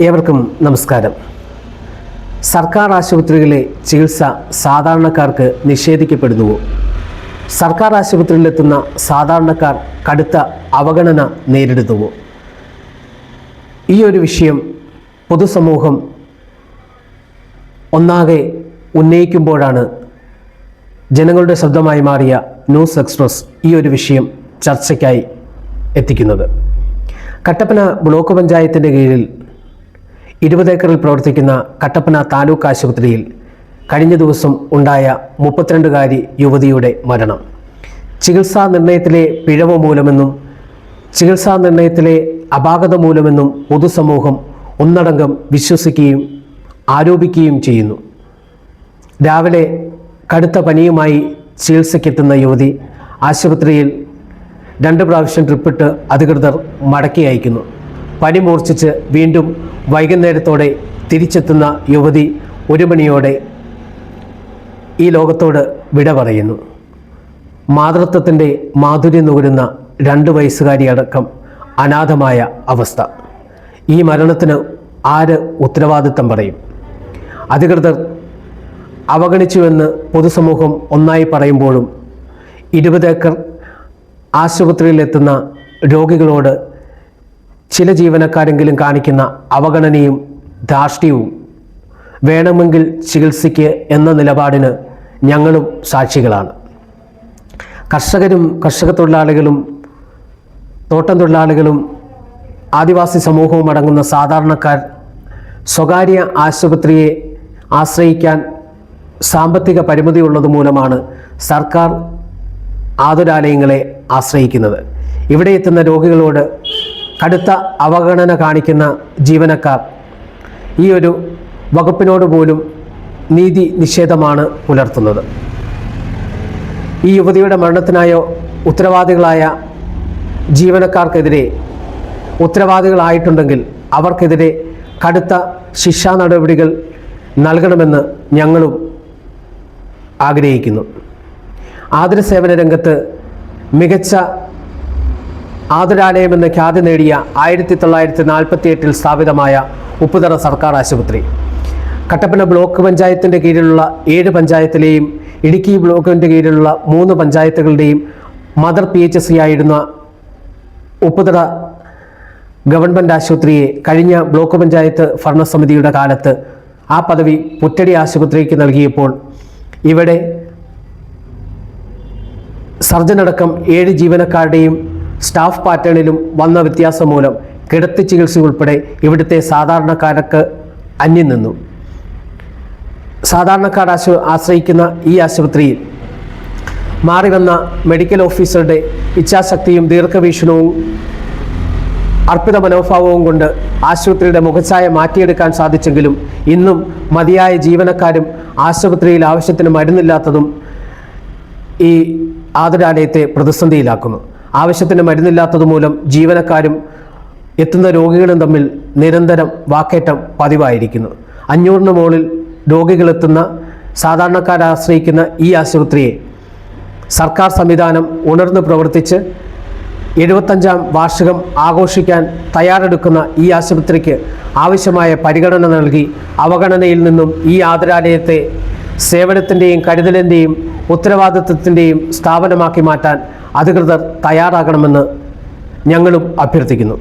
ഏവർക്കും നമസ്കാരം. സർക്കാർ ആശുപത്രികളിലെ ചികിത്സ സാധാരണക്കാർക്ക് നിഷേധിക്കപ്പെടുന്നുവോ? സർക്കാർ ആശുപത്രിയിലെത്തുന്ന സാധാരണക്കാർ കടുത്ത അവഗണന നേരിടുന്നുവോ? ഈ ഒരു വിഷയം പൊതുസമൂഹം ഒന്നാകെ ഉന്നയിക്കുമ്പോഴാണ് ജനങ്ങളുടെ ശബ്ദമായി മാറിയ ന്യൂസ് എക്സ്പ്രസ് ഈ ഒരു വിഷയം ചർച്ചയ്ക്കായി എത്തിക്കുന്നത്. കട്ടപ്പന ബ്ലോക്ക് പഞ്ചായത്തിൻ്റെ കീഴിൽ 20 ഏക്കറിൽ പ്രവർത്തിക്കുന്ന കട്ടപ്പന താലൂക്ക് ആശുപത്രിയിൽ കഴിഞ്ഞ ദിവസം ഉണ്ടായ 32കാരി യുവതിയുടെ മരണം ചികിത്സാ നിർണയത്തിലെ പിഴവ് മൂലമെന്നും ചികിത്സാ നിർണയത്തിലെ അപാകത മൂലമെന്നും പൊതുസമൂഹം ഒന്നടങ്കം വിശ്വസിക്കുകയും ആരോപിക്കുകയും ചെയ്യുന്നു. രാവിലെ കടുത്ത പനിയുമായി ചികിത്സയ്ക്കെത്തുന്ന യുവതി ആശുപത്രിയിൽ 2 പ്രാവശ്യം ട്രിപ്പിട്ട് അധികൃതർ മടക്കി അയക്കുന്നു. പനി മൂർച്ഛിച്ച് വീണ്ടും വൈകുന്നേരത്തോടെ തിരിച്ചെത്തുന്ന യുവതി 1 മണിയോടെ ഈ ലോകത്തോട് വിട പറയുന്നു. മാതൃത്വത്തിൻ്റെ മാധുര്യം നുകരുന്ന 2 വയസ്സുകാരി അടക്കം അനാഥമായ അവസ്ഥ. ഈ മരണത്തിന് ആര് ഉത്തരവാദിത്തം പറയും? അധികൃതർ അവഗണിച്ചുവെന്ന് പൊതുസമൂഹം ഒന്നായി പറയുമ്പോഴും 20 ഏക്കർ ആശുപത്രിയിലെത്തുന്ന രോഗികളോട് ചില ജീവനക്കാരെങ്കിലും കാണിക്കുന്ന അവഗണനയും ധാർഷ്ട്യവും വേണമെങ്കിൽ ചികിത്സയ്ക്ക് എന്ന നിലപാടിന് ഞങ്ങളും സാക്ഷികളാണ്. കർഷകരും കർഷക തൊഴിലാളികളും തോട്ടം തൊഴിലാളികളും ആദിവാസി സമൂഹവും അടങ്ങുന്ന സാധാരണക്കാർ സ്വകാര്യ ആശുപത്രിയെ ആശ്രയിക്കാൻ സാമ്പത്തിക പരിമിതി ഉള്ളത് മൂലമാണ് സർക്കാർ ആതുരാലയങ്ങളെ ആശ്രയിക്കുന്നത്. ഇവിടെ എത്തുന്ന രോഗികളോട് കടുത്ത അവഗണന കാണിക്കുന്ന ജീവനക്കാർ ഈ ഒരു വകുപ്പിനോട് പോലും നീതി നിഷേധമാണ് പുലർത്തുന്നത്. ഈ യുവതിയുടെ മരണത്തിനായോ ഉത്തരവാദികളായ ജീവനക്കാർക്കെതിരെ ഉത്തരവാദികളായിട്ടുണ്ടെങ്കിൽ അവർക്കെതിരെ കടുത്ത ശിക്ഷാ നടപടികൾ നൽകണമെന്ന് ഞങ്ങളും ആഗ്രഹിക്കുന്നു. ആതുര സേവന രംഗത്ത് മികച്ച ആതുരാലയമെന്ന് ഖ്യാതി നേടിയ 1948 സ്ഥാപിതമായ ഉപ്പുതറ സർക്കാർ ആശുപത്രി കട്ടപ്പന ബ്ലോക്ക് പഞ്ചായത്തിൻ്റെ കീഴിലുള്ള 7 പഞ്ചായത്തിലെയും ഇടുക്കി ബ്ലോക്കിൻ്റെ കീഴിലുള്ള 3 പഞ്ചായത്തുകളുടെയും മദർ PHC ആയിരുന്ന ഉപ്പുതറ ഗവൺമെൻറ് ആശുപത്രിയെ കഴിഞ്ഞ ബ്ലോക്ക് പഞ്ചായത്ത് ഭരണസമിതിയുടെ കാലത്ത് ആ പദവി പുറ്റടി ആശുപത്രിക്ക് നൽകിയപ്പോൾ ഇവിടെ സർജനടക്കം 7 ജീവനക്കാരുടെയും സ്റ്റാഫ് പാറ്റേണിലും വന്ന വ്യത്യാസം മൂലം കിടത്തി ചികിത്സ ഉൾപ്പെടെ ഇവിടുത്തെ സാധാരണക്കാർക്ക് അന്യം നിന്നു. സാധാരണക്കാർ ആശ്രയിക്കുന്ന ഈ ആശുപത്രിയിൽ മാറി വന്ന മെഡിക്കൽ ഓഫീസറുടെ ഇച്ഛാശക്തിയും ദീർഘവീക്ഷണവും അർപ്പിത മനോഭാവവും കൊണ്ട് ആശുപത്രിയുടെ മുഖച്ഛായ മാറ്റിയെടുക്കാൻ സാധിച്ചെങ്കിലും ഇന്നും മതിയായ ജീവനക്കാരും ആശുപത്രിയിൽ ആവശ്യത്തിന് മരുന്നില്ലാത്തതും ഈ ആതുരാലയത്തെ പ്രതിസന്ധിയിലാക്കുന്നു. ആവശ്യത്തിന് മരുന്നില്ലാത്തതുമൂലം ജീവനക്കാരും എത്തുന്ന രോഗികളും തമ്മിൽ നിരന്തരം വാക്കേറ്റം പതിവായിരിക്കുന്നു. 500-ന് മുകളിൽ രോഗികളെത്തുന്ന സാധാരണക്കാരെ ആശ്രയിക്കുന്ന ഈ ആശുപത്രിയെ സർക്കാർ സംവിധാനം ഉണർന്ന് പ്രവർത്തിച്ച് 75ാം വാർഷികം ആഘോഷിക്കാൻ തയ്യാറെടുക്കുന്ന ഈ ആശുപത്രിക്ക് ആവശ്യമായ പരിഗണന നൽകി അവഗണനയിൽ നിന്നും ഈ ആതുരാലയത്തെ സേവനത്തിൻ്റെയും കരുതലിൻ്റെയും ഉത്തരവാദിത്വത്തിൻ്റെയും സ്ഥാപനമാക്കി മാറ്റാൻ അധികൃതർ തയ്യാറാകണമെന്ന് ഞങ്ങളും അഭ്യർത്ഥിക്കുന്നു.